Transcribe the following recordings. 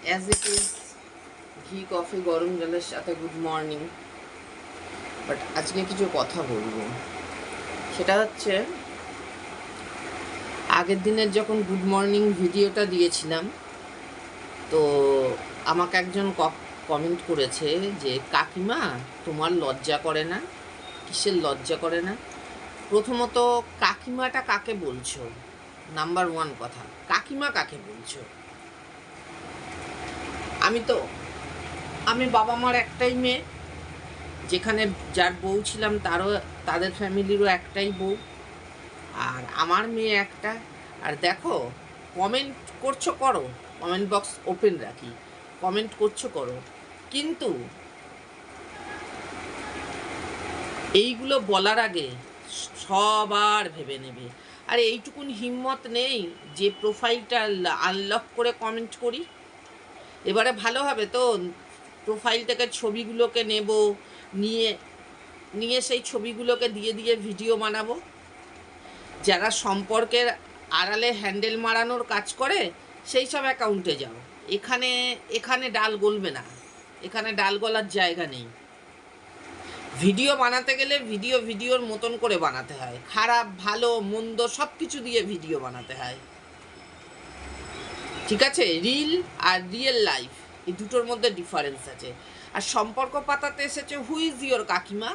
As it is ঘি coffee গরম জলের সাথে গুড মর্নিং। বাট আজকে কিছু কথা বলবো, সেটা হচ্ছে আগের দিনের যখন গুড মর্নিং ভিডিওটা দিয়েছিলাম, তো আমাকে একজন কমেন্ট করেছে যে কাকিমা তোমার লজ্জা করে না? কিসের লজ্জা করে না? প্রথমত কাকিমাটা কাকে বলছো? নাম্বার ওয়ান কথা, কাকিমা কাকে বলছো? আমি বাবা মার একটাই মেয়ে, যেখানে যার বউ ছিলাম তাদের ফ্যামিলিরও একটাই বউ, আর আমার মেয়ে একটা। আর দেখো, কমেন্ট করছো করো, কমেন্ট বক্স ওপেন রাখি, কমেন্ট করছো করো, কিন্তু এইগুলো বলার আগে সবার ভেবে নেবে। আর এইটুকুন হিম্মত নেই যে প্রোফাইলটা আনলক করে কমেন্ট করি? এবারে ভালো হবে তো, প্রোফাইল থেকে ছবিগুলোকে নেব, নিয়ে নিয়ে সেই ছবিগুলোকে দিয়ে দিয়ে ভিডিও বানাবো। যারা সম্পর্কের আড়ালে হ্যান্ডেল মারানোর কাজ করে সেই সব অ্যাকাউন্টে যাও। এখানে ডাল গলবে না, এখানে ডাল গলার জায়গা নেই। ভিডিও বানাতে গেলে ভিডিওর মতন করে বানাতে হয়, খারাপ ভালো মন্দ সব কিছু দিয়ে ভিডিও বানাতে হয়, ঠিক আছে? রিল আর রিয়েল লাইফ, এই দুটোর মধ্যে ডিফারেন্স আছে। আর সম্পর্ক পাতাতে এসেছে হু ইজ ইয়োর কাকিমা?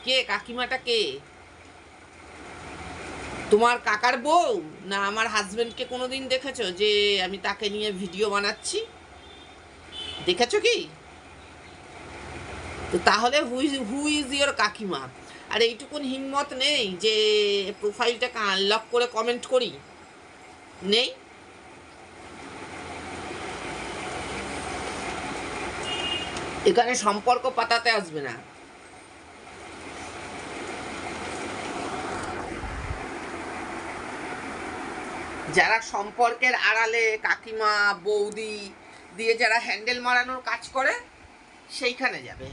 কে কাকিমাটা? কে? তোমার কাকার বউ না আমার হাজবেন্ডকে কোনোদিন দেখেছো যে আমি তাকে নিয়ে ভিডিও বানাচ্ছি? দেখেছো কি? তো তাহলে হু ইজ ইয়োর কাকিমা? আর এইটুকুন হিম্মত নেই যে প্রোফাইলটাকে আনলক করে কমেন্ট করি? নেই। এখানে সম্পর্ক পাতাতে আসবে না। যারা সম্পর্কের আড়ালে কাকিমা বৌদি দিয়ে যারা হ্যান্ডেল মারানোর কাজ করে সেইখানে যাবে,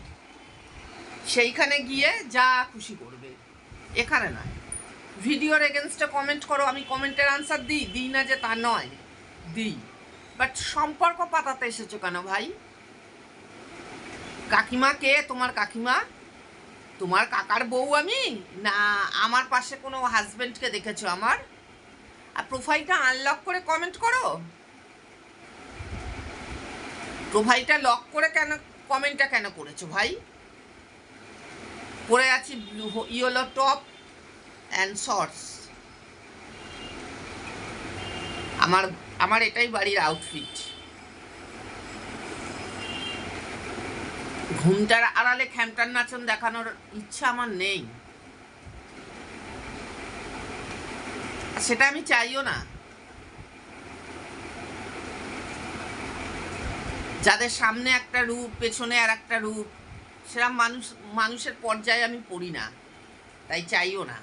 সেইখানে গিয়ে যা খুশি করবে, এখানে নয়। ভিডিওর এগেনস্টে কমেন্ট করো, আমি কমেন্টের আনসার দিই না যে তা নয়, দিই। বাট সম্পর্ক পাতাতে এসেছো কেন ভাই? কাকিমা কে? তোমার কাকিমা? তোমার কাকার বউ আমি, না আমার পাশে কোনো হাজবেন্ডকে দেখেছো আমার? আর প্রোফাইলটা আনলক করে কমেন্ট করো। প্রোফাইলটা লক করে কেন কমেন্টটা কেন করেছো ভাই? পরে আছি ইয়েলো টপ অ্যান্ড শর্টস। আমার এটাই বাড়ির আউটফিট। ঘুমটার আড়ালে খ্যামটার নাচন দেখানোর ইচ্ছা আমার নেই, সেটা আমি চাইও না। যাদের সামনে একটা রূপ পেছনে আর একটা রূপ, সেরকম মানুষের পর্যায়ে আমি পড়ি না, তাই চাইও না।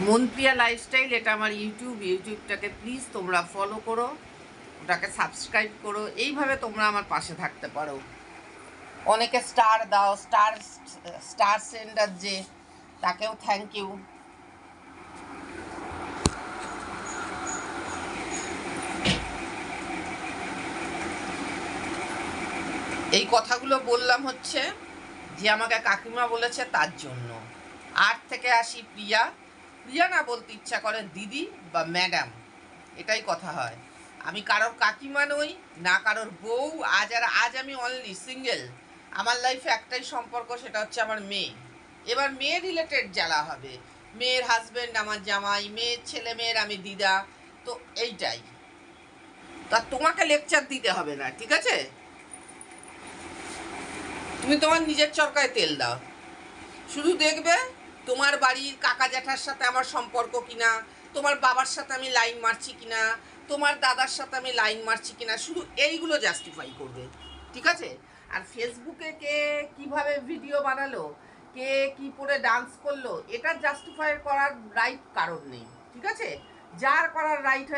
মনপ্রিয়া লাইফস্টাইল, এটা আমার ইউটিউবটাকে প্লিজ তোমরা ফলো করো, ওটাকে সাবস্ক্রাইব করো, এইভাবে তোমরা আমার পাশে থাকতে পারো। অনেকে স্টার দাও, স্টার সেন্ডার যে, তাকেও থ্যাংক ইউ। এই কথাগুলো বললাম হচ্ছে যে আমাকে কাকিমা বলেছে তার জন্য। আর থেকে আসি প্রিয়া, প্রিয়া না বলতে ইচ্ছা করে দিদি বা ম্যাডাম, এটাই কথা হয়। আমি কারোর কাকিমা নই, না কারোর বউ। আজ আমি অনলি সিঙ্গেল। আমার লাইফে একটাই সম্পর্ক, সেটা হচ্ছে আমার মেয়ে। এবার মেয়ে রিলেটেড জ্বালা হবে, মেয়ের হাজবেন্ড আমার জামাই, মেয়ের ছেলে মেয়ের আমি দিদা, তো এইটাই। তা তোমাকে লেকচার দিতে হবে না, ঠিক আছে? তুমি তোমার নিজের চরকায় তেল দাও, শুধু দেখবে তোমার বাড়ির কাকা জ্যাঠার সাথে আমার সম্পর্ক কিনা, তোমার বাবার সাথে আমি লাইন মারছি কিনা, তোমার দাদার সাথে আমি লাইন মারছি কিনা, শুধু এইগুলো জাস্টিফাই করবে, ঠিক আছে? আর ফেসবুকে কে কিভাবে ভিডিও বানালো, কে কি পরে ডান্স করলো, এটা জাস্টিফাই করার রাইট কারণ নেই, ঠিক আছে? যার করার রাইট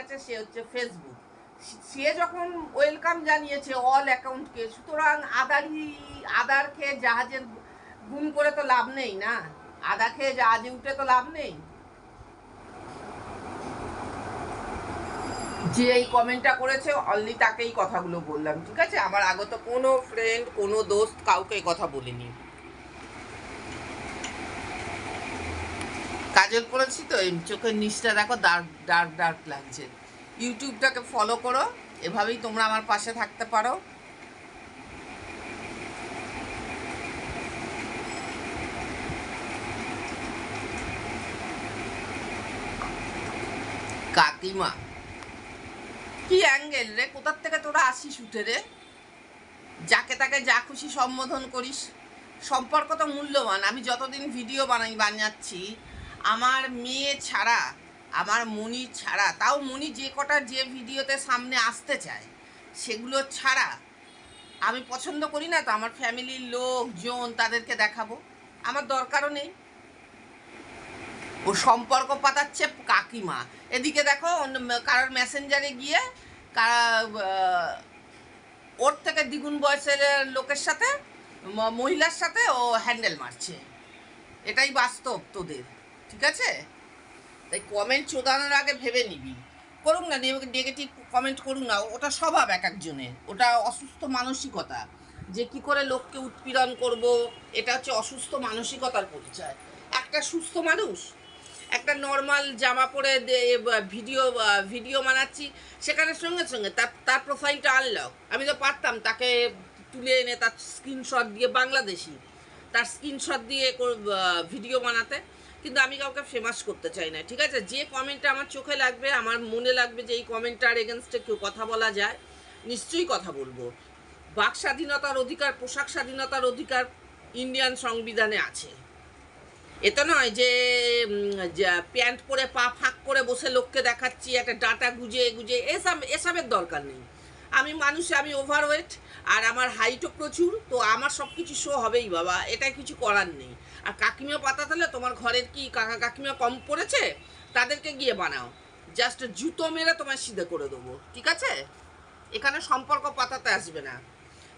আছে সে হচ্ছে ফেসবুক। সে যখন ওয়েলকাম জানিয়েছে অল অ্যাকাউন্টকে, সুতরাং আদারকে জাহাজের গুণ করে তো লাভ নেই না। আদা খেয়ে যা আজে উঠে তো লাভ নেই। যে এই কমেন্টটা করেছে অনলি তাকেই কথাগুলো বললাম, ঠিক আছে? আমার আগত কোনো ফ্রেন্ড কোনো দোস্ত কাউকে এই কথা বলিনি। কাজল পড়েছি তো এই চোখের নিচটা দেখো ডার্ক ডার্ক ডার্ক লাগছে। ইউটিউবটাকে ফলো করো, এভাবেই তোমরা আমার পাশে থাকতে পারো। কাকিমা কি অ্যাঙ্গেল রে, কোথার থেকে তোরা আসিস উঠে রে? যাকে তাকে যা খুশি সম্বোধন করিস। সম্পর্ক তো মূল্যবান। আমি যতদিন ভিডিও বানাচ্ছি, আমার মেয়ে ছাড়া, আমার মনি ছাড়া, তাও মনি যে কটা যে ভিডিওতে সামনে আসতে চায় সেগুলো ছাড়া আমি পছন্দ করি না তো আমার ফ্যামিলির লোকজন তাদেরকে দেখাবো, আমার দরকারও নেই। ও সম্পর্ক পাতাচ্ছে কাকিমা। এদিকে দেখো কারোর মেসেঞ্জারে গিয়ে ওর থেকে দ্বিগুণ বয়সের লোকের সাথে, মহিলার সাথে ও হ্যান্ডেল মারছে। এটাই বাস্তব তোদের, ঠিক আছে? তাই কমেন্ট চোদানোর আগে ভেবে নিবি। করুক না নেগেটিভ কমেন্ট করুক না, ওটা স্বভাব এক একজনের, ওটা অসুস্থ মানসিকতা। যে কি করে লোককে উৎপীড়ন করব, এটা হচ্ছে অসুস্থ মানসিকতার পরিচয়। একটা সুস্থ মানুষ একটা নর্মাল জামা পরে ভিডিও বানাচ্ছি, সেখানে সঙ্গে সঙ্গে তার প্রোফাইলটা আনলক। আমি তো পারতাম তাকে তুলে এনে তার স্ক্রিনশট দিয়ে, বাংলাদেশি, তার স্ক্রিনশট দিয়ে ভিডিও বানাতে, কিন্তু আমি কাউকে ফেমাস করতে চাই না, ঠিক আছে? যে কমেন্টটা আমার চোখে লাগবে, আমার মনে লাগবে যে এই কমেন্টটার এগেনস্টে কেউ কথা বলা যায়, নিশ্চয়ই কথা বলবো। বাক স্বাধীনতার অধিকার, পোশাক স্বাধীনতার অধিকার ইন্ডিয়ান সংবিধানে আছে। এতো নয় যে প্যান্ট পরে পা ফাঁক করে বসে লোককে দেখাচ্ছি, একটা ডাটা গুজে গুজে, এসবের দরকার নেই। আমি মানুষ, আমি ওভারওয়েট, আর আমার হাইটও প্রচুর, তো আমার সব কিছু শো হবেই বাবা, এটা কিছু করার নেই। আর কাকিমা পাতালে তোমার ঘরের কি কাকা কাকিমা কম পড়েছে, তাদেরকে গিয়ে বানাও, জাস্ট জুতো মেরে তোমায় সিধে করে দেবো, ঠিক আছে? এখানে সম্পর্ক পাতাতে আসবে না।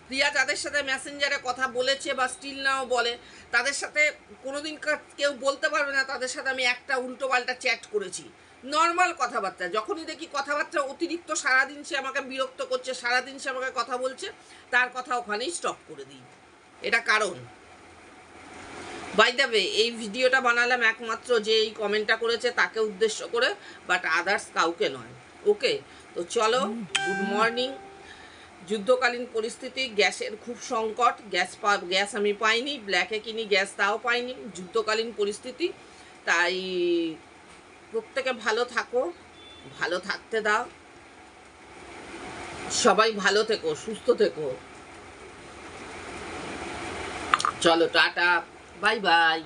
প্রিয়া যাদের সাথে মেসেঞ্জারে কথা বলেছে বা স্টিল নাও বলে, তাদের সাথে কোনোদিন কেউ বলতে পারবে না তাদের সাথে আমি একটা উল্টো পাল্টা চ্যাট করেছি। নর্মাল কথাবার্তা, যখনই দেখি কথাবার্তা অতিরিক্ত, সারাদিন সে আমাকে বিরক্ত করছে, সারাদিন সে আমাকে কথা বলছে, তার কথা ওখানেই স্টপ করে দিই। এটা কারণ, বাই দ্য ওয়ে, এই ভিডিওটা বানালাম একমাত্র যে এই কমেন্টটা করেছে তাকে উদ্দেশ্য করে, বাট আদার্স কাউকে নয়। ওকে, তো চলো, গুড মর্নিং। যুদ্ধকালীন পরিস্থিতি, গ্যাসের খুব সংকট, গ্যাস আমি পাইনি, ব্ল্যাকে কিনি গ্যাস তাও পাইনি, যুদ্ধকালীন পরিস্থিতি। তাই প্রত্যেকে ভালো থাকো, ভালো থাকতে দাও, সবাই ভালো থেকো, সুস্থ থেকো। চলো টাটা, বাই বাই।